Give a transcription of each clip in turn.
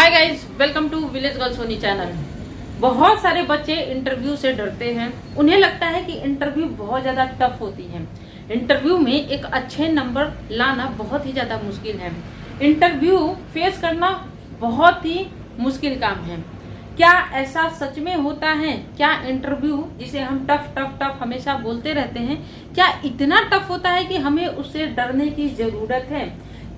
Hi guys, welcome to village girl Soni channel. बहुत सारे बच्चे इंटरव्यू से डरते हैं। उन्हें लगता है कि इंटरव्यू बहुत ज़्यादा टफ होती है। इंटरव्यू में एक अच्छे नंबर लाना बहुत ही ज़्यादा मुश्किल है। इंटरव्यू फेस करना बहुत ही मुश्किल काम है। क्या ऐसा सच में होता है? क्या इंटरव्यू जिसे हम टफ टफ टफ हमेशा बोलते रहते हैं, क्या इतना टफ होता है कि हमें उससे डरने की ज़रूरत है?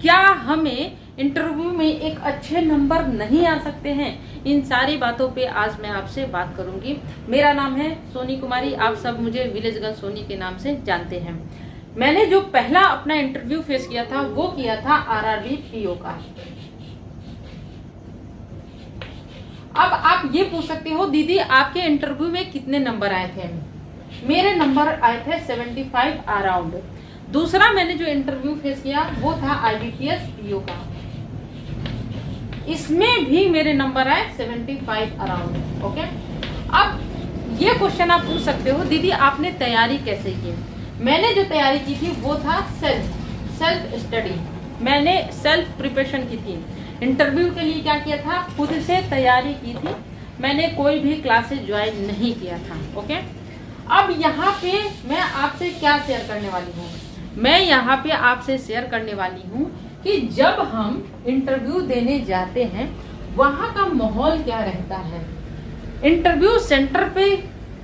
क्या हमें इंटरव्यू में एक अच्छे नंबर नहीं आ सकते हैं? इन सारी बातों पे आज मैं आपसे बात करूंगी। मेरा नाम है सोनी कुमारी, आप सब मुझे विलेज गर्ल सोनी के नाम से जानते हैं। मैंने जो पहला अपना इंटरव्यू फेस किया था वो किया था आरआरबी पीओ का। अब आप ये पूछ सकते हो, दीदी आपके इंटरव्यू में कितने नंबर आए थे? मेरे नंबर आए थे 75 अराउंड। दूसरा मैंने जो इंटरव्यू फेस किया वो था आईबीपीएस पीओ का। इसमें भी मेरे नंबर आए 75 अराउंड। ओके, अब ये क्वेश्चन आप पूछ सकते हो, दीदी आपने तैयारी कैसे की? मैंने जो तैयारी की थी वो था सेल्फ स्टडी। मैंने सेल्फ प्रिपरेशन की थी। इंटरव्यू के लिए क्या किया था? खुद से तैयारी की थी। मैंने कोई भी क्लासेस ज्वाइन नहीं किया था। ओके, अब यहाँ पे मैं आपसे क्या शेयर करने वाली हूँ? मैं यहाँ पे आपसे शेयर करने वाली हूँ कि जब हम इंटरव्यू देने जाते हैं वहाँ का माहौल क्या रहता है। इंटरव्यू सेंटर पे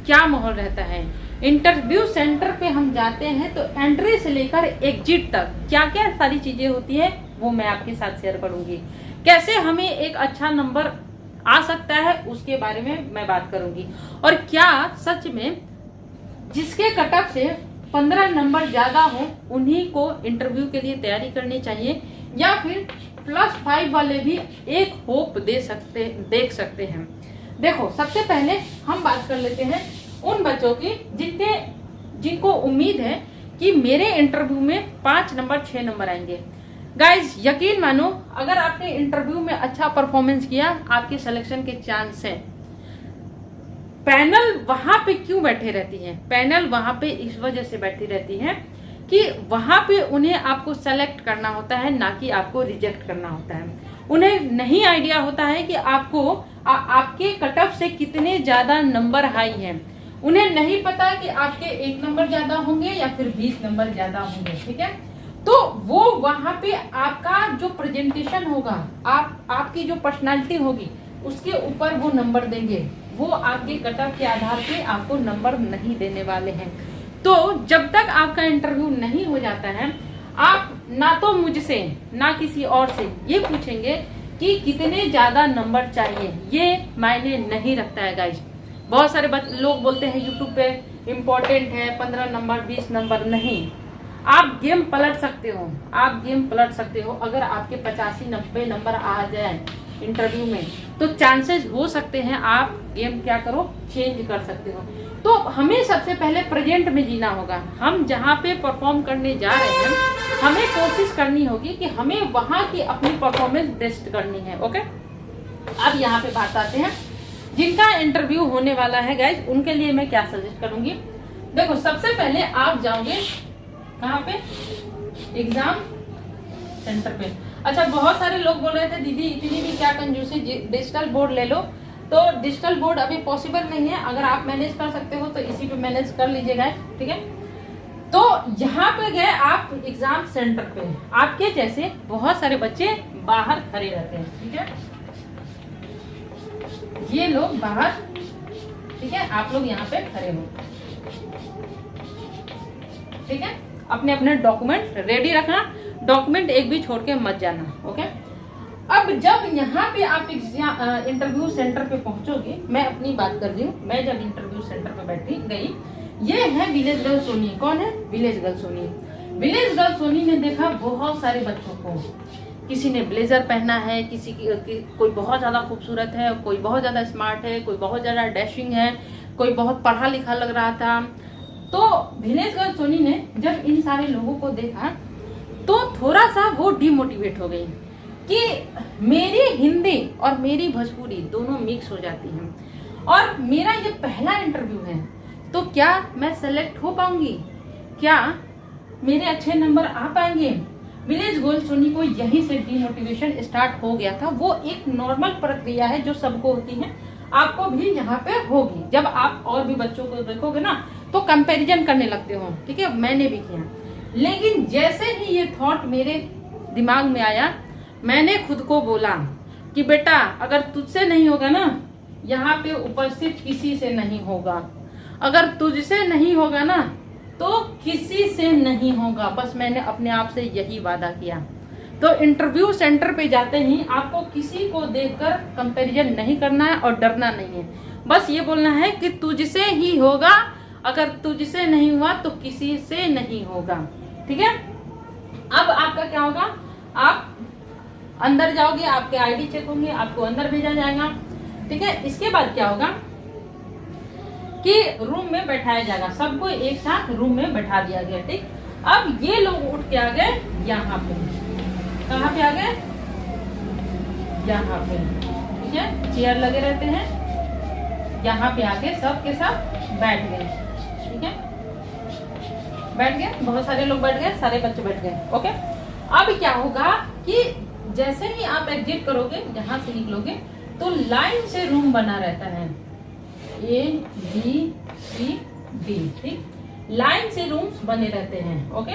क्या माहौल रहता है। इंटरव्यू सेंटर पे हम जाते हैं तो एंट्री से लेकर एग्जिट तक क्या क्या सारी चीजें होती है वो मैं आपके साथ शेयर करूंगी। कैसे हमें एक अच्छा नंबर आ सकता है उसके बारे में मैं बात करूंगी। और क्या सच में जिसके कट ऑफ से 15 नंबर ज्यादा हो उन्हीं को इंटरव्यू के लिए तैयारी करनी चाहिए, या फिर +5 वाले भी एक होप देख सकते हैं। देखो, सबसे पहले हम बात कर लेते हैं उन बच्चों की जिनको उम्मीद है कि मेरे इंटरव्यू में 5 नंबर 6 नंबर आएंगे। गाइज यकीन मानो, अगर आपने इंटरव्यू में अच्छा परफॉर्मेंस किया आपके सिलेक्शन के चांस हैं। पैनल वहां पे क्यों बैठे रहती है? पैनल वहां पे इस वजह से बैठी रहती है कि वहां पे उन्हें आपको सेलेक्ट करना होता है, ना कि आपको रिजेक्ट करना होता है। उन्हें नहीं आइडिया होता है कि आपको आपके कट ऑफ से कितने ज्यादा नंबर हाई हैं। उन्हें नहीं पता कि आपके 1 नंबर ज्यादा होंगे या फिर 20 नंबर ज्यादा होंगे। ठीक है, तो वो वहां पे आपका जो प्रेजेंटेशन होगा, आपकी जो पर्सनालिटी होगी उसके ऊपर वो नंबर देंगे। वो आपके कट ऑफ के आधार पे आपको नंबर नहीं देने वाले हैं। तो जब तक आपका इंटरव्यू नहीं हो जाता है, आप ना तो मुझसे ना किसी और से ये पूछेंगे कि कितने ज्यादा नंबर चाहिए। ये मायने नहीं रखता है गाइस। बहुत सारे लोग बोलते हैं यूट्यूब पे इम्पोर्टेंट है 15 नंबर 20 नंबर। नहीं, आप गेम पलट सकते हो। आप गेम पलट सकते हो। अगर आपके 85-90 नंबर आ जाए इंटरव्यू में तो चांसेस हो सकते हैं आप गेम क्या करो, चेंज कर सकते हो। तो हमें सबसे पहले प्रेजेंट में जीना होगा। हम जहाँ पे परफॉर्म करने जा रहे हैं हमें कोशिश करनी होगी कि हमें वहाँ की अपनी परफॉर्मेंस बेस्ट करनी है। ओके, अब यहाँ पे बात आते हैं जिनका इंटरव्यू होने वाला है गाइज, उनके लिए मैं क्या सजेस्ट करूंगी। देखो, सबसे पहले आप जाओगे कहाँ पे? एग्जाम सेंटर पे। अच्छा, बहुत सारे लोग बोल रहे थे दीदी इतनी भी क्या कंजूसी, डिजिटल बोर्ड ले लो। तो डिजिटल बोर्ड अभी पॉसिबल नहीं है। अगर आप मैनेज कर सकते हो तो इसी पे मैनेज कर लीजिएगा। ठीक है, तो यहाँ पे गए आप एग्जाम सेंटर पे, आपके जैसे बहुत सारे बच्चे बाहर खड़े रहते हैं। ठीक है, ये लोग बाहर, ठीक है, आप लोग यहाँ पे खड़े हो। ठीक है, अपने अपने डॉक्यूमेंट रेडी रखना, डॉक्यूमेंट एक भी छोड़ के मत जाना। ओके, अब जब यहाँ पे आप इंटरव्यू सेंटर पे पहुंचोगे, मैं अपनी बात कर रही हूँ। मैं जब इंटरव्यू सेंटर पे बैठी गई, ये है विलेज गर्ल सोनी। कौन है? Village girl Soni. Village girl Soni ने देखा बहुत सारे बच्चों को। किसी ने ब्लेजर पहना है, किसी की कोई बहुत ज्यादा खूबसूरत है, कोई बहुत ज्यादा स्मार्ट है, कोई बहुत ज्यादा डैशिंग है, कोई बहुत पढ़ा लिखा लग रहा था। तो विलेज गर्ल सोनी ने जब इन सारे लोगों को देखा तो थोड़ा सा वो डिमोटिवेट हो गई कि मेरी हिंदी और मेरी भोजपुरी दोनों मिक्स हो जाती हैं और मेरा ये पहला इंटरव्यू है, तो क्या मैं सेलेक्ट हो पाऊंगी? क्या मेरे अच्छे नंबर आ पाएंगे? विलेज गर्ल सोनी को यहीं से डिमोटिवेशन स्टार्ट हो गया था। वो एक नॉर्मल प्रक्रिया है जो सबको होती है, आपको भी यहाँ पे होगी। जब आप और भी बच्चों को देखोगे ना तो कंपैरिजन करने लगते हो, ठीक है, मैंने भी किया। लेकिन जैसे ही ये थॉट मेरे दिमाग में आया, मैंने खुद को बोला कि बेटा अगर तुझसे नहीं होगा ना, यहाँ पे उपस्थित किसी से नहीं होगा। अगर तुझसे नहीं होगा ना तो किसी से नहीं होगा। बस मैंने अपने आप से यही वादा किया। तो इंटरव्यू सेंटर पे जाते ही आपको किसी को देखकर कंपैरिजन नहीं करना है और डरना नहीं है। बस ये बोलना है कि तुझसे ही होगा, अगर तुझसे नहीं हुआ तो किसी से नहीं होगा, ठीक है। अब आपका क्या होगा, आप अंदर जाओगे, आपके आईडी चेक होंगे, आपको अंदर भेजा जाएगा, ठीक है। इसके बाद क्या होगा कि रूम में बैठाया जाएगा, सबको एक साथ रूम में बैठा दिया गया, ठीक। अब ये लोग उठ के आ गए यहाँ पे, कहाँ पे आ गए, यहाँ पे, ठीक है, चेयर लगे रहते हैं, यहाँ पे आके सब के सब बैठ गए, ठीक है, बैठ गए, बहुत सारे लोग बैठ गए, सारे बच्चे बैठ गए, ओके। अब क्या होगा कि जैसे ही आप एग्जिट करोगे, जहां से निकलोगे, तो लाइन से रूम बना रहता है, A B C D, ठीक, लाइन से रूम्स बने रहते हैं, ओके।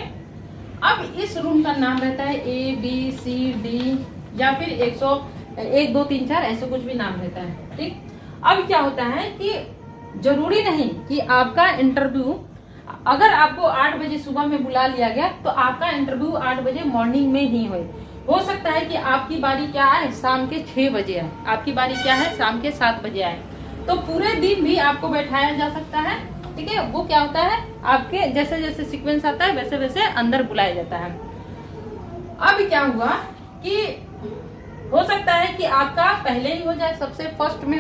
अब इस रूम का नाम रहता है A B C D या फिर 101 2 3 4 ऐसे कुछ भी नाम रहता है, ठीक। अब क्या होता है कि जरूरी नहीं कि आपका इंटरव्यू, अगर आपको 8 बजे सुबह में बुला लिया गया तो आपका इंटरव्यू 8 बजे मॉर्निंग में ही हो सकता है कि आपकी बारी क्या है, शाम के 6 बजे आए, आपकी बारी क्या है, शाम के 7 बजे आए। तो पूरे दिन भी आपको बैठाया जा सकता है, ठीक है। वो क्या होता है, आपके जैसे जैसे सीक्वेंस आता है वैसे वैसे अंदर बुलाया जाता है। अब क्या हुआ कि हो सकता है कि आपका पहले ही हो जाए, सबसे फर्स्ट में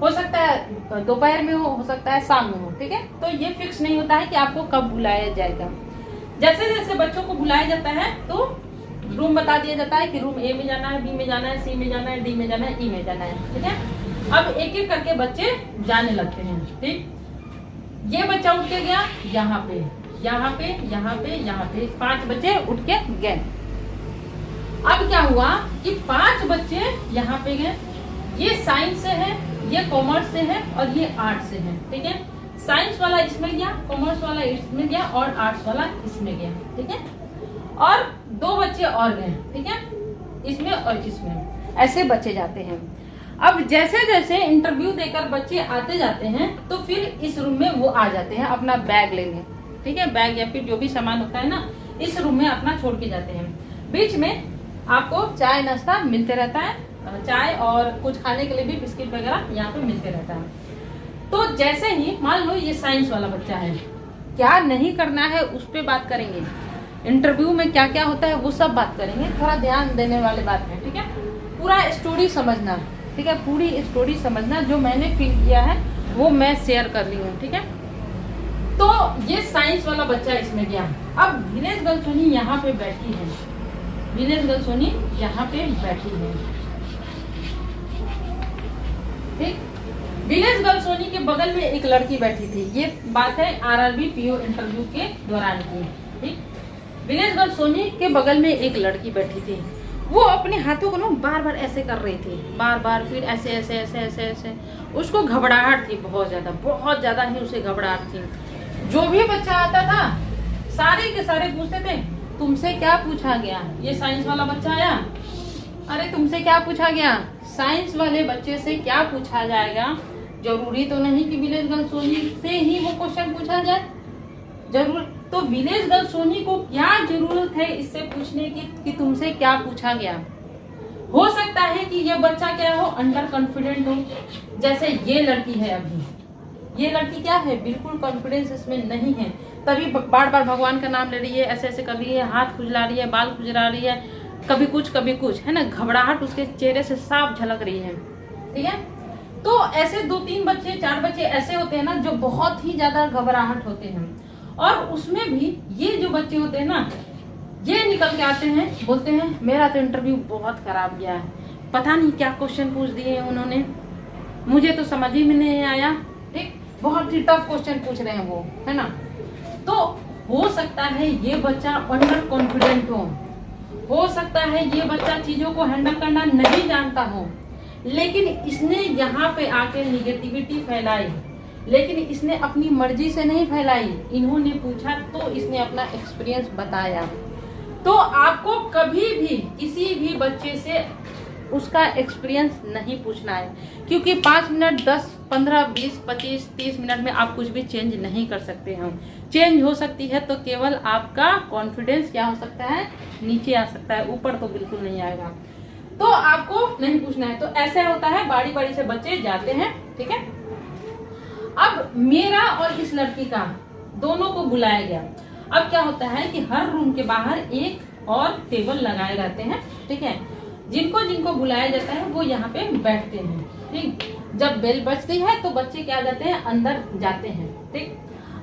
हो सकता है दोपहर में हो सकता है शाम में हो, ठीक है। तो ये फिक्स नहीं होता है कि आपको कब बुलाया जाएगा। जैसे जैसे बच्चों को बुलाया जाता है तो रूम बता दिया जाता है कि रूम ए में जाना है, बी में जाना है, सी में जाना है, डी में जाना है, ई में जाना है, ठीक है। अब एक एक करके बच्चे जाने लगते हैं, ठीक। ये बच्चा उठ के गया यहाँ पे, यहाँ पे, यहाँ पे, यहाँ पे, 5 बच्चे उठ के गए। अब क्या हुआ कि 5 बच्चे यहाँ पे गए, ये साइंस से है, ये कॉमर्स से है और ये आर्ट से है, ठीक है। साइंस वाला इसमें गया, कॉमर्स वाला इसमें गया और आर्ट्स वाला इसमें गया, ठीक है। और 2 बच्चे और गए, ठीक है, इसमें और इसमें, ऐसे बच्चे जाते हैं। अब जैसे जैसे इंटरव्यू देकर बच्चे आते जाते हैं तो फिर इस रूम में वो आ जाते हैं अपना बैग लेने, ठीक है, बैग या फिर जो भी सामान होता है ना, इस रूम में अपना छोड़ के जाते हैं। बीच में आपको चाय नाश्ता मिलते रहता है, चाय और कुछ खाने के लिए भी बिस्किट वगैरह यहाँ पे मिलते रहता है। तो जैसे ही मान लो ये साइंस वाला बच्चा है, क्या नहीं करना है उस पर बात करेंगे, इंटरव्यू में क्या क्या होता है वो सब बात करेंगे, थोड़ा ध्यान देने वाली बात है, ठीक है। पूरा स्टोरी समझना, ठीक है, पूरी स्टोरी समझना, जो मैंने फील किया है वो मैं शेयर कर रही हूँ, ठीक है। तो ये साइंस वाला बच्चा इसमें गया। अब विलेज गर्ल सोनी यहाँ पे बैठी है, विलेज गर्ल सोनी यहाँ पे बैठी है, ठीक। विलेज गर्ल सोनी के बगल में एक लड़की बैठी थी, ये बात है RRB PO इंटरव्यू के दौरान की, ठीक। विलेज गर्ल सोनी के बगल में एक लड़की बैठी थी, वो अपने हाथों को ना बार बार ऐसे कर रही थी, बार बार, फिर ऐसे ऐसे ऐसे ऐसे ऐसे। उसको घबराहट थी, बहुत ज्यादा ही उसे घबराहट थी। जो भी बच्चा आता था सारे के सारे पूछते थे तुमसे क्या पूछा गया। ये साइंस वाला बच्चा आया, अरे तुमसे क्या पूछा गया, साइंस वाले बच्चे से क्या पूछा जाएगा। जरूरी तो नहीं कि विलेज गर्ल सोनी से ही वो क्वेश्चन पूछा जाए, जरूर। तो विलेज गर्ल सोनी को क्या जरूरत है इससे पूछने की कि तुमसे क्या पूछा गया। हो सकता है कि ये बच्चा क्या हो, अंडर कॉन्फिडेंट हो, जैसे ये लड़की है। अभी ये लड़की क्या है, बिल्कुल कॉन्फिडेंस इसमें नहीं है, तभी बार बार भगवान का नाम ले रही है, ऐसे ऐसे कर रही है, हाथ खुजला रही है, बाल खुजला रही है, कभी कुछ है ना, घबराहट उसके चेहरे से साफ झलक रही है, ठीक है। तो ऐसे 2-3 बच्चे 4 बच्चे ऐसे होते हैं ना जो बहुत ही ज्यादा घबराहट होते हैं, और उसमें भी ये जो बच्चे होते हैं ना, ये निकल के आते हैं, बोलते हैं मेरा तो इंटरव्यू बहुत खराब गया है, पता नहीं क्या क्वेश्चन पूछ दिए उन्होंने, मुझे तो समझ ही में नहीं आया, ठीक। बहुत ही टफ क्वेश्चन पूछ रहे हैं वो, है ना। तो हो सकता है ये बच्चा अंडर कॉन्फिडेंट हो, हो सकता है ये बच्चा चीजों को हैंडल करना नहीं जानता हो, लेकिन इसने यहाँ पे आके निगेटिविटी फैलाई, लेकिन इसने अपनी मर्जी से नहीं फैलाई। इन्होंने पूछा तो इसने अपना एक्सपीरियंस बताया। तो आपको कभी भी किसी भी बच्चे से उसका एक्सपीरियंस नहीं पूछना है, क्योंकि 5 मिनट 10 15 20 25 30 मिनट में आप कुछ भी चेंज नहीं कर सकते हैं। चेंज हो सकती है तो केवल आपका कॉन्फिडेंस क्या हो सकता है, नीचे आ सकता है, ऊपर तो बिल्कुल नहीं आएगा। तो आपको नहीं पूछना है। तो ऐसा होता है, बारी बारी से बच्चे जाते हैं, ठीक है। अब मेरा और इस लड़की का दोनों को बुलाया गया। अब क्या होता है कि हर रूम के बाहर एक और टेबल लगाए रहते हैं, ठीक है। जिनको जिनको बुलाया जाता है वो यहाँ पे बैठते हैं, ठीक। जब बेल बजती है तो बच्चे क्या जाते हैं, अंदर जाते हैं, ठीक।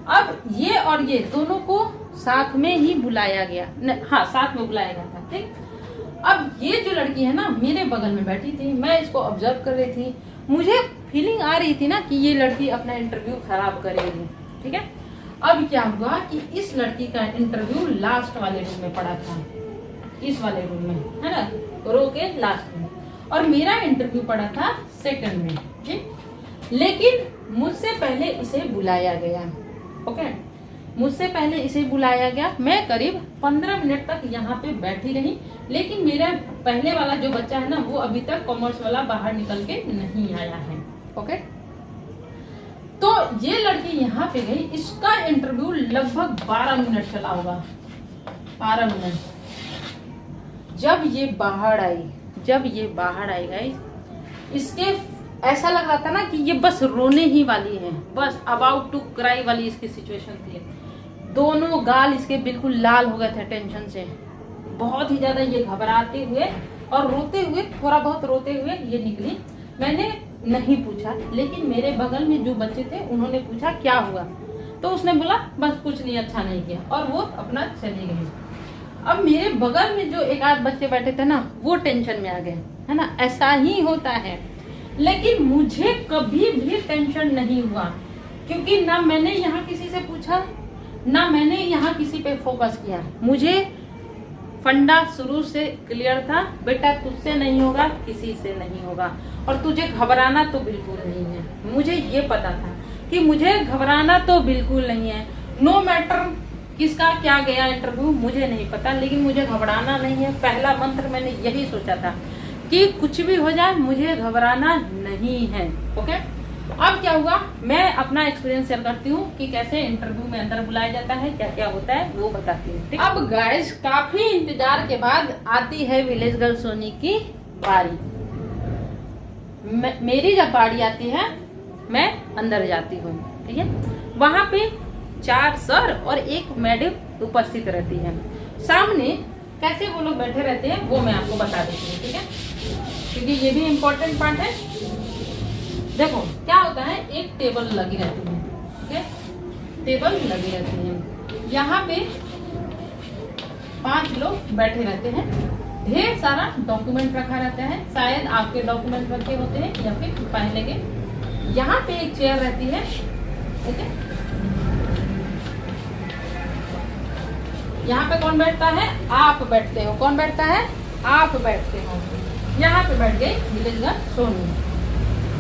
अब ये और ये दोनों को साथ में ही बुलाया गया, हाँ साथ में बुलाया गया था, ठीक। अब ये जो लड़की है ना, मेरे बगल में बैठी थी, मैं इसको ऑब्जर्व कर रही थी। मुझे फीलिंग आ रही थी ना कि ये लड़की अपना इंटरव्यू खराब करेगी, ठीक है। अब क्या हुआ कि इस लड़की का इंटरव्यू लास्ट वाले रूम में पड़ा था, इस वाले रूम में, है ना, रो के लास्ट में, और मेरा इंटरव्यू पड़ा था सेकंड में, ठीक। लेकिन मुझसे पहले इसे बुलाया गया, ओके, मुझसे पहले इसे बुलाया गया। मैं करीब 15 मिनट तक यहाँ पे बैठी रही, लेकिन मेरा पहले वाला जो बच्चा है ना, वो अभी तक कॉमर्स वाला बाहर निकल के नहीं आया है, ओके। तो ये लड़की यहाँ पे गई, इसका इंटरव्यू लगभग 12 मिनट चला होगा, 12 मिनट। जब ये बाहर आई गाइस, इसके ऐसा लग रहा था ना कि ये बस रोने ही वाली है, बस अबाउट टू क्राई वाली इसकी सिचुएशन थी। दोनों गाल इसके बिल्कुल लाल हो गए थे टेंशन से, बहुत ही ज्यादा ये घबराते हुए और रोते हुए, थोड़ा बहुत रोते हुए ये निकली। मैंने नहीं पूछा, लेकिन मेरे बगल में जो बच्चे थे उन्होंने पूछा क्या हुआ, तो उसने बोला बस कुछ नहीं, अच्छा नहीं किया, और वो अपना चली गई। अब मेरे बगल में जो एक आध बच्चे बैठे थे ना, वो टेंशन में आ गए, है ना, ऐसा ही होता है। लेकिन मुझे कभी भी टेंशन नहीं हुआ, क्योंकि ना मैंने यहाँ किसी से पूछा, ना मैंने यहाँ किसी पे फोकस किया। मुझे फंडा शुरू से क्लियर था, बेटा तुझसे नहीं होगा, किसी से नहीं होगा, और तुझे घबराना तो बिल्कुल नहीं है। मुझे ये पता था कि मुझे घबराना तो बिल्कुल नहीं है। नो मैटर किसका क्या गया इंटरव्यू मुझे नहीं पता, लेकिन मुझे घबराना नहीं है। पहला मंत्र मैंने यही सोचा था कि कुछ भी हो जाए मुझे घबराना नहीं है, ओके। अब क्या हुआ, मैं अपना एक्सपीरियंस शेयर करती हूँ कि कैसे इंटरव्यू में अंदर बुलाया जाता है, क्या क्या होता है वो बताती हूँ। अब गाइस, काफी इंतजार के बाद आती है विलेज गर्ल सोनी की बारी। मेरी जब बारी आती है, मैं अंदर जाती हूँ, ठीक है। वहां पे 4 सर और 1 मैडम उपस्थित रहती है। सामने कैसे वो लोग बैठे रहते हैं वो मैं आपको बता देती हूँ, ठीक है, क्योंकि ये भी इम्पोर्टेंट पार्ट है। देखो क्या होता है, एक टेबल लगी रहती है, ठीक है, टेबल लगी रहती है। यहाँ पे 5 लोग बैठे रहते हैं, ढेर सारा डॉक्यूमेंट रखा रहता है, शायद आपके डॉक्यूमेंट रखे होते हैं या फिर पहले के। यहाँ पे एक चेयर रहती है, ठीक है। यहाँ पे कौन बैठता है, आप बैठते हो। कौन बैठता है, आप बैठते हो। यहाँ पे बैठ गई विलेज गर्ल सोनी,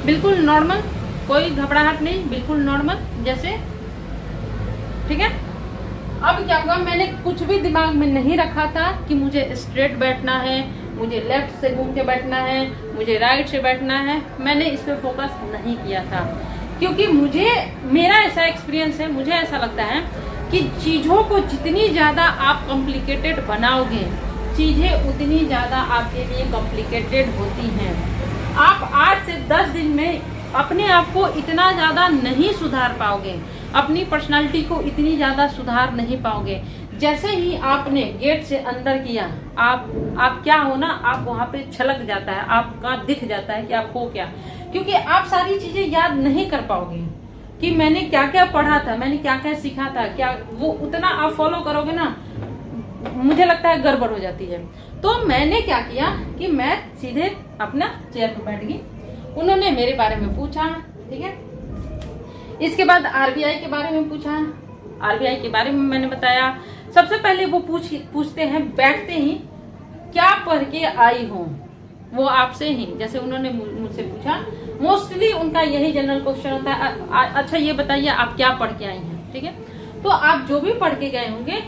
बिल्कुल नॉर्मल, कोई घबराहट नहीं, बिल्कुल नॉर्मल जैसे, ठीक है। अब क्या हुआ, मैंने कुछ भी दिमाग में नहीं रखा था कि मुझे स्ट्रेट बैठना है, मुझे लेफ्ट से घूम के बैठना है, मुझे राइट से बैठना है। मैंने इस पे फोकस नहीं किया था, क्योंकि मेरा ऐसा एक्सपीरियंस है, मुझे ऐसा लगता है कि चीज़ों को जितनी ज़्यादा आप कॉम्प्लिकेटेड बनाओगे, चीज़ें उतनी ज़्यादा आपके लिए कॉम्प्लिकेटेड होती हैं। आप 8 से 10 दिन में अपने आप को इतना ज़्यादा नहीं सुधार पाओगे, अपनी पर्सनालिटी को इतनी ज़्यादा सुधार नहीं पाओगे। जैसे ही आपने गेट से अंदर किया, आप क्या हो ना, आप वहाँ पे छलक जाता है, आपका दिख जाता है कि आप हो क्या, क्योंकि आप सारी चीज़ें याद नहीं कर पाओगे कि मैंने क्या क्या पढ़ा था, मैंने क्या क्या सीखा था, क्या वो उतना आप फॉलो करोगे ना, मुझे लगता है गड़बड़ हो जाती है। तो मैंने क्या किया कि मैं सीधे अपना चेयर पर बैठ गई। उन्होंने मेरे बारे में पूछा, ठीक है। इसके बाद आरबीआई के बारे में पूछा, आरबीआई के बारे में मैंने बताया। सबसे पहले वो पूछते हैं बैठते ही क्या पढ़ के आई हो, वो आपसे ही, जैसे उन्होंने मुझसे पूछा, मोस्टली उनका यही जनरल क्वेश्चन होता है, अच्छा ये बताइए आप क्या पढ़ के आई हैं, ठीक है। तो आप जो भी पढ़ के गए होंगे,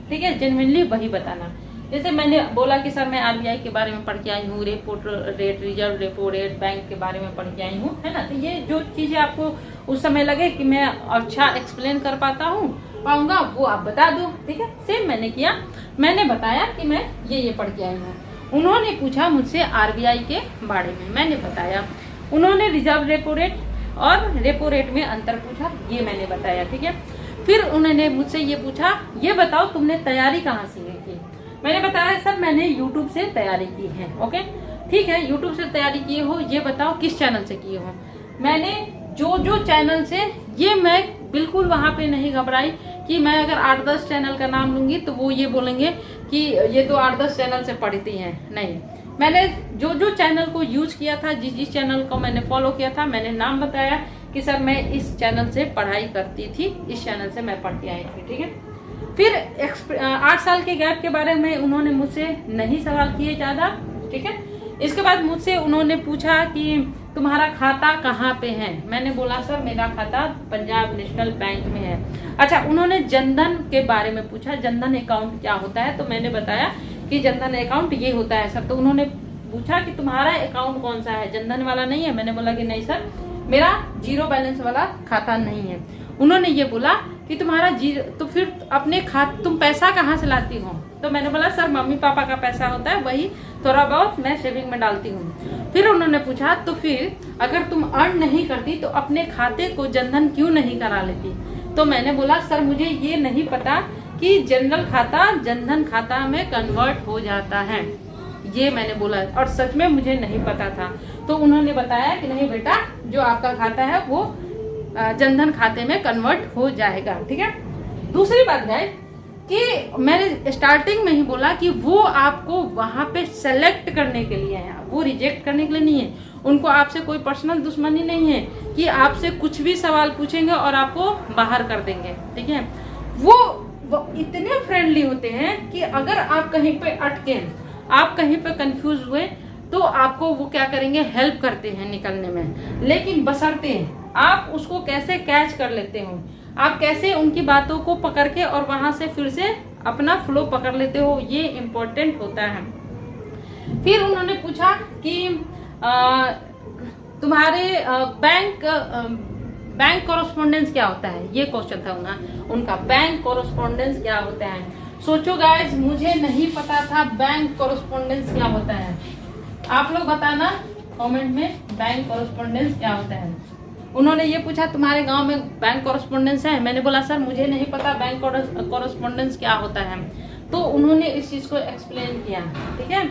ठीक है, जेन्युइनली वही बताना। जैसे मैंने बोला कि सर मैं आरबीआई के बारे में पढ़ के आई हूँ, repo rate, reserve repo rate, bank के बारे में पढ़ के आई हूँ, है ना। तो ये जो चीजें आपको उस समय लगे कि मैं अच्छा एक्सप्लेन कर पाऊंगा, वो आप बता दो, ठीक है। सेम मैंने किया, मैंने बताया कि मैं ये पढ़ के आई हूँ। उन्होंने पूछा मुझसे आरबीआई के बारे में, मैंने बताया। उन्होंने रिजर्व रेपो रेट और रेपो रेट में अंतर पूछा, ये मैंने बताया, ठीक है। फिर उन्होंने मुझसे ये पूछा, ये बताओ तुमने तैयारी कहाँ से की। मैंने बताया सर मैंने यूट्यूब से तैयारी की है। ओके ठीक है, यूट्यूब से तैयारी किए हो, ये बताओ किस चैनल से किए हो। मैंने जो चैनल से, ये मैं बिल्कुल वहां पे नहीं घबराई कि मैं अगर 8-10 चैनल का नाम लूंगी तो वो ये बोलेंगे कि ये तो 8-10 चैनल से पढ़ती हैं। नहीं, मैंने जो चैनल को यूज किया था, जिस चैनल को मैंने फॉलो किया था, मैंने नाम बताया कि सर मैं इस चैनल से पढ़ाई करती थी, इस चैनल से मैं पढ़ के आई थी, ठीक है। फिर 8 साल के गैप के बारे में उन्होंने मुझसे नहीं सवाल किए ज्यादा, ठीक है। इसके बाद मुझसे उन्होंने पूछा कि तुम्हारा खाता कहाँ पे है। मैंने बोला सर मेरा खाता पंजाब नेशनल बैंक में है। अच्छा, उन्होंने जनधन के बारे में पूछा, जनधन अकाउंट क्या होता है। तो मैंने बताया कि जनधन अकाउंट ये होता है सर। तो उन्होंने पूछा कि तुम्हारा अकाउंट कौन सा है, जनधन वाला नहीं है। मैंने बोला कि नहीं सर, मेरा जीरो बैलेंस वाला खाता नहीं है। उन्होंने ये बोला कि तुम्हारा जीरो, तो फिर अपने तुम पैसा कहाँ से लाती हो। तो मैंने बोला सर मम्मी पापा का पैसा होता है, वही थोड़ा बहुत मैं सेविंग में डालती हूँ। फिर उन्होंने पूछा तो फिर अगर तुम अर्न नहीं करती तो अपने खाते को जनधन क्यों नहीं करा लेती। तो मैंने बोला सर मुझे ये नहीं पता कि जनरल खाता जनधन खाता में कन्वर्ट हो जाता है, ये मैंने बोला, और सच में मुझे नहीं पता था। तो उन्होंने बताया कि नहीं बेटा, जो आपका खाता है वो जनधन खाते में कन्वर्ट हो जाएगा, ठीक है। दूसरी बात है कि मैंने स्टार्टिंग में ही बोला कि वो आपको वहां पे सेलेक्ट करने के लिए है, वो रिजेक्ट करने के लिए नहीं है। उनको आपसे कोई पर्सनल दुश्मनी नहीं है कि आपसे कुछ भी सवाल पूछेंगे और आपको बाहर कर देंगे, ठीक है। वो इतने फ्रेंडली होते हैं कि अगर आप कहीं पे अटके, आप कहीं पे कंफ्यूज हुए, तो आपको वो क्या करेंगे, हेल्प करते हैं निकलने में। लेकिन बशर्ते आप उसको कैसे कैच कर लेते हो, आप कैसे उनकी बातों को पकड़ के और वहां से फिर से अपना फ्लो पकड़ लेते हो, ये इम्पोर्टेंट होता है। फिर उन्होंने पूछा कि तुम्हारे बैंक कॉरेस्पॉन्डेंस क्या होता है, ये क्वेश्चन था उनका, बैंक कॉरेस्पॉन्डेंस क्या होता है। सोचो गाइस, मुझे नहीं पता था बैंक कॉरेस्पॉन्डेंस क्या होता है। आप लोग बताना कमेंट में बैंक कॉरेस्पॉन्डेंस क्या होता है। उन्होंने ये पूछा तुम्हारे गांव में बैंक कॉरेस्पॉन्डेंस है। मैंने बोला सर मुझे नहीं पता बैंक कॉरेस्पॉन्डेंस क्या होता है। तो उन्होंने इस चीज को एक्सप्लेन किया, ठीक है।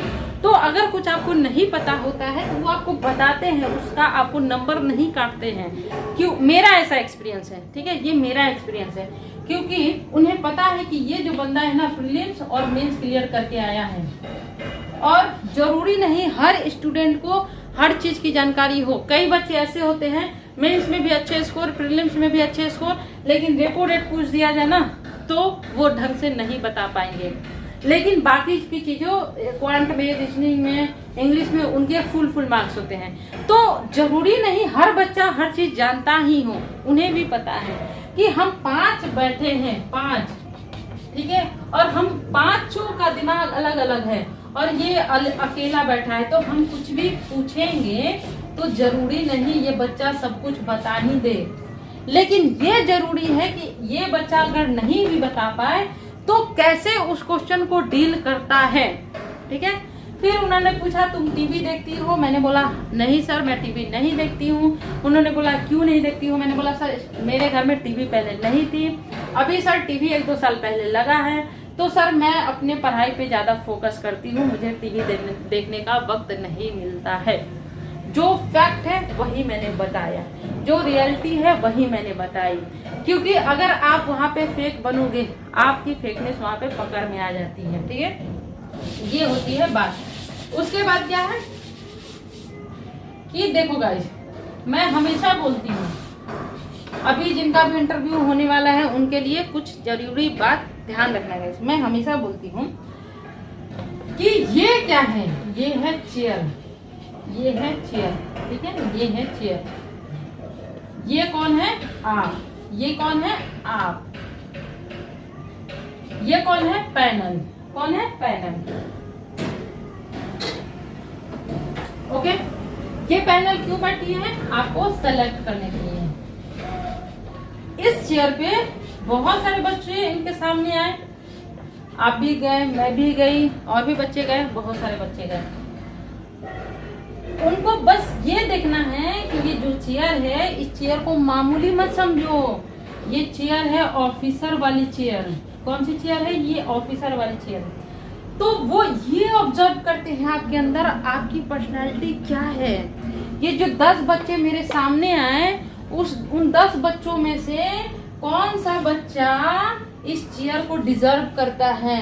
तो अगर कुछ आपको नहीं पता होता है तो वो आपको बताते हैं, उसका आपको नंबर नहीं काटते हैं। क्यों, मेरा ऐसा एक्सपीरियंस है, ठीक है, ये मेरा एक्सपीरियंस है, क्योंकि उन्हें पता है कि ये जो बंदा है ना, प्रीलिम्स और मेंस क्लियर करके आया है। और जरूरी नहीं हर स्टूडेंट को हर चीज की जानकारी हो। कई बच्चे ऐसे होते हैं मेंस में भी अच्छे स्कोर, प्रीलिम्स में भी अच्छे स्कोर, लेकिन रेपो रेट पूछ दिया जाए ना तो वो ढंग से नहीं बता पाएंगे। लेकिन बाकी की चीजों, क्वांट में, रीजनिंग में, इंग्लिश में उनके फुल मार्क्स होते हैं। तो जरूरी नहीं हर बच्चा हर चीज जानता ही हो। उन्हें भी पता है कि हम 5 बैठे हैं, 5, ठीक है, और हम 5 का दिमाग अलग अलग है और ये अकेला बैठा है। तो हम कुछ भी पूछेंगे तो जरूरी नहीं ये बच्चा सब कुछ बता ही दे, लेकिन ये जरूरी है कि ये बच्चा अगर नहीं भी बता पाए तो कैसे उस क्वेश्चन को डील करता है, ठीक है। फिर उन्होंने पूछा तुम टीवी देखती हो। मैंने बोला नहीं सर मैं टीवी नहीं देखती हूँ। उन्होंने बोला क्यों नहीं देखती हो। मैंने बोला सर मेरे घर में टीवी पहले नहीं थी, अभी सर टीवी 1-2 साल पहले लगा है। तो सर मैं अपने पढ़ाई पे ज्यादा फोकस करती हूँ, मुझे टीवी देखने का वक्त नहीं मिलता है। जो फैक्ट है वही मैंने बताया, जो रियलिटी है वही मैंने बताई। क्योंकि अगर आप वहाँ पे फेक बनोगे, आपकी फेकनेस वहाँ पे पकड़ में आ जाती है, ठीक है। ये होती है बात। उसके बाद क्या है कि देखो गाइस, मैं हमेशा बोलती हूँ, अभी जिनका भी इंटरव्यू होने वाला है उनके लिए कुछ जरूरी बात ध्यान रखना गाइस। मैं हमेशा बोलती हूँ कि ये क्या है, ये है चेयर, ये है चेयर, ठीक है, ये है चेयर, ये कौन है आप, ये कौन है आप, ये कौन है पैनल, कौन है पैनल। ओके, ये पैनल क्यों बैठी है, आपको सेलेक्ट करने के लिए। इस चेयर पे बहुत सारे बच्चे इनके सामने आए, आप भी गए, मैं भी गई, और भी बच्चे गए, बहुत सारे बच्चे गए। उनको बस ये देखना है कि ये जो चेयर है, इस चेयर को मामूली मत समझो, ये चेयर है ऑफिसर वाली चेयर। कौन सी चेयर है, ये ऑफिसर वाली चेयर। तो वो ये ऑब्जर्व करते हैं आपके अंदर आपकी पर्सनालिटी क्या है। ये जो 10 बच्चे मेरे सामने आए, उन 10 बच्चों में से कौन सा बच्चा इस चेयर को डिजर्व करता है,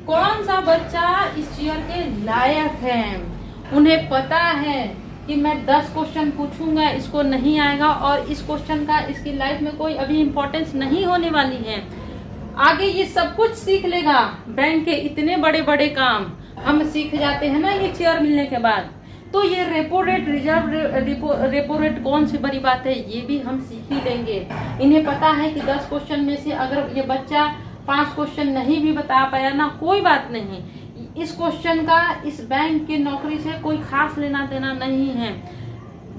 कौन सा बच्चा इस चेयर के लायक है। उन्हें पता है कि मैं 10 क्वेश्चन पूछूंगा, इसको नहीं आएगा, और इस क्वेश्चन का इसकी लाइफ में कोई अभी इम्पोर्टेंस नहीं होने वाली है। आगे ये सब कुछ सीख लेगा। बैंक के इतने बड़े बड़े काम हम सीख जाते हैं ना ये चेयर मिलने के बाद। तो ये repo rate, reserve repo rate कौन सी बड़ी बात है, ये भी हम सीख ही लेंगे। इन्हें पता है कि 10 क्वेश्चन में से अगर ये बच्चा 5 क्वेश्चन नहीं भी बता पाया ना, कोई बात नहीं, इस क्वेश्चन का इस बैंक की नौकरी से कोई खास लेना देना नहीं है।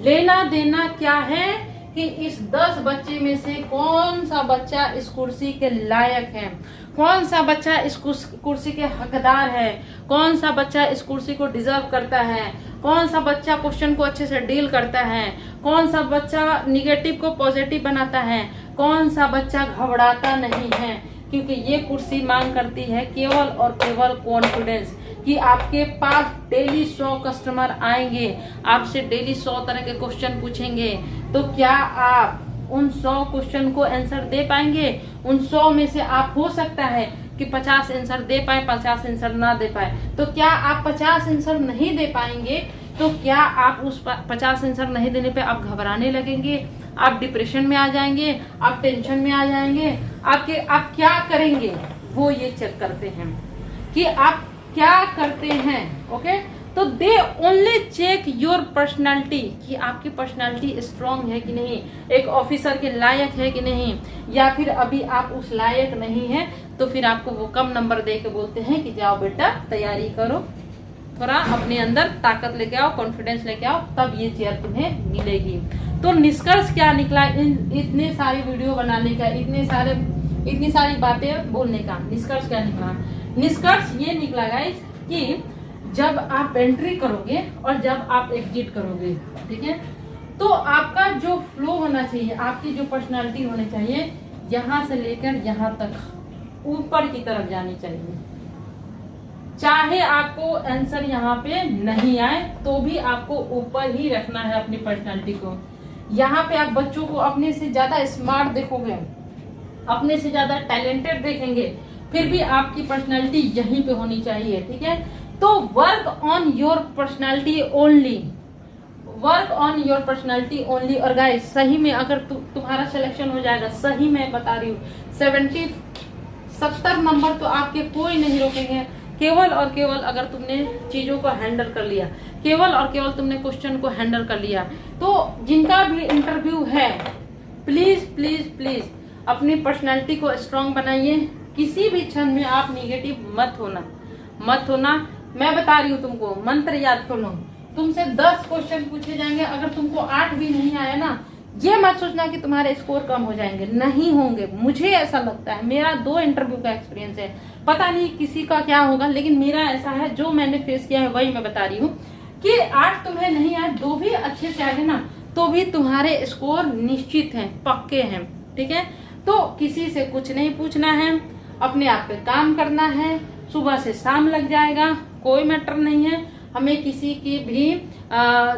लेना देना क्या है कि इस 10 बच्चे में से कौन सा बच्चा इस कुर्सी के लायक है, कौन सा बच्चा इस कुर्सी के हकदार है, कौन सा बच्चा इस कुर्सी को डिजर्व करता है, कौन सा बच्चा क्वेश्चन को अच्छे से डील करता है, कौन सा बच्चा निगेटिव को पॉजिटिव बनाता है, कौन सा बच्चा घबराता नहीं है। क्योंकि ये कुर्सी मांग करती है केवल और केवल कॉन्फिडेंस, कि आपके पास डेली 100 कस्टमर आएंगे, आपसे डेली 100 तरह के क्वेश्चन पूछेंगे, तो क्या आप उन 100 क्वेश्चन को आंसर दे पाएंगे। उन 100 में से आप हो सकता है कि 50 आंसर दे पाए, 50 आंसर ना दे पाए। तो क्या आप 50 आंसर नहीं दे पाएंगे, तो क्या आप उस 50 आंसर नहीं देने पे आप घबराने लगेंगे, आप डिप्रेशन में आ जाएंगे, आप टेंशन में आ जाएंगे, आप क्या करेंगे। वो ये चेक करते हैं कि आप क्या करते हैं। ओके, तो they only check your personality, कि आपकी पर्सनालिटी स्ट्रांग है कि नहीं, एक ऑफिसर के लायक है कि नहीं, या फिर अभी आप उस लायक नहीं है, तो फिर आपको वो कम नंबर दे के बोलते हैं कि जाओ बेटा तैयारी करो, थोड़ा अपने अंदर ताकत लेके आओ, कॉन्फिडेंस लेके आओ, तब ये चेयर तुम्हें मिलेगी। तो निष्कर्ष क्या निकला इतने सारी वीडियो बनाने का, इतनी सारी बातें बोलने का, निष्कर्ष क्या निकला। निष्कर्ष ये निकला गाइस कि जब आप एंट्री करोगे और जब आप एग्जिट करोगे, ठीक है, तो आपका जो फ्लो होना चाहिए, आपकी जो पर्सनालिटी होनी चाहिए, यहाँ से लेकर यहाँ तक ऊपर की तरफ जानी चाहिए। चाहे आपको आंसर यहाँ पे नहीं आए तो भी आपको ऊपर ही रखना है अपनी पर्सनालिटी को। यहाँ पे आप बच्चों को अपने से ज्यादा स्मार्ट देखोगे, अपने से ज्यादा टैलेंटेड देखेंगे, फिर भी आपकी पर्सनालिटी यहीं पे होनी चाहिए, ठीक है। तो work on your personality only, work on your personality only. और गाइस सही में अगर तुम्हारा सिलेक्शन हो जाएगा, सही में बता रही हूँ, 70 नंबर तो आपके कोई नहीं रोकेंगे, केवल और केवल अगर तुमने चीजों को हैंडल कर लिया, केवल और केवल तुमने क्वेश्चन को हैंडल कर लिया। तो जिनका भी इंटरव्यू है, प्लीज प्लीज प्लीज अपनी पर्सनालिटी को स्ट्रांग बनाइए। किसी भी क्षण में आप निगेटिव मत होना। मैं बता रही हूँ तुमको, मंत्र याद कर लो, तुमसे 10 क्वेश्चन पूछे जाएंगे, अगर तुमको 8 भी नहीं आया ना, ये मत सोचना कि तुम्हारे स्कोर कम हो जाएंगे, नहीं होंगे। मुझे ऐसा लगता है, मेरा 2 इंटरव्यू का एक्सपीरियंस है, पता नहीं किसी का क्या होगा, लेकिन मेरा ऐसा है, जो मैंने फेस किया है वही मैं बता रही हूँ कि 8 तुम्हें नहीं आए, 2 भी अच्छे से आए ना, तो भी तुम्हारे स्कोर निश्चित हैं, पक्के हैं, ठीक है। तो किसी से कुछ नहीं पूछना है, अपने आप पे काम करना है, सुबह से शाम लग जाएगा, कोई मैटर नहीं है। हमें किसी की भी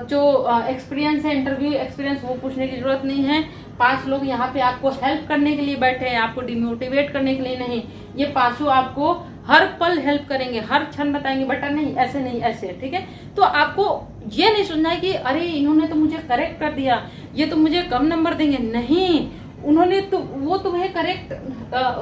जो एक्सपीरियंस है, इंटरव्यू एक्सपीरियंस, वो पूछने की जरूरत नहीं है। 5 लोग यहाँ पे आपको हेल्प करने के लिए बैठे हैं, आपको डिमोटिवेट करने के लिए नहीं। ये 5 आपको हर पल हेल्प करेंगे, हर क्षण बताएंगे बेटा नहीं ऐसे नहीं ऐसे, ठीक है। तो आपको ये नहीं सोचना है कि अरे इन्होंने तो मुझे करेक्ट कर दिया, ये तो मुझे कम नंबर देंगे, नहीं, उन्होंने तो वो तुम्हें करेक्ट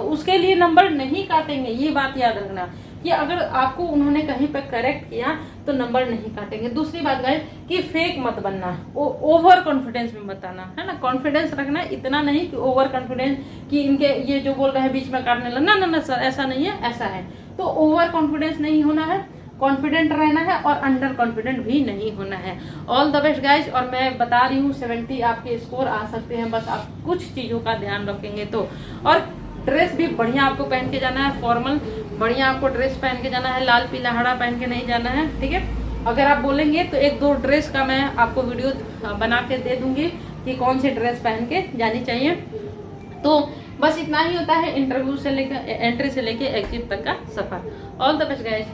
उसके लिए नंबर नहीं काटेंगे, ये बात याद रखना। कि अगर आपको उन्होंने कहीं पे करेक्ट किया तो नंबर नहीं काटेंगे। दूसरी बात गाइस कि फेक मत बनना, ओवर कॉन्फिडेंस में मत आना, है ना। कॉन्फिडेंस रखना, इतना नहीं कि ओवर कॉन्फिडेंस कि इनके ये जो बोल रहे हैं बीच में काटने लगना, ना सर ऐसा नहीं है, ऐसा है। तो ओवर कॉन्फिडेंस नहीं होना है, कॉन्फिडेंट रहना है और अंडर कॉन्फिडेंट भी नहीं होना है। All the best guys. और मैं बता रही हूँ 70 आपके स्कोर आ सकते हैं, बस आप कुछ चीजों का ध्यान रखेंगे तो। और ड्रेस भी बढ़िया आपको पहन के जाना है, फॉर्मल बढ़िया आपको ड्रेस पहन के जाना है, लाल पीला हरा पहन के नहीं जाना है, ठीक है। अगर आप बोलेंगे तो 1-2 ड्रेस का मैं आपको वीडियो बना के दे दूंगी कि कौन सी ड्रेस पहन के जानी चाहिए। तो बस इतना ही होता है इंटरव्यू से लेकर, एंट्री से लेकर एग्जिट तक का सफर। All the best guys.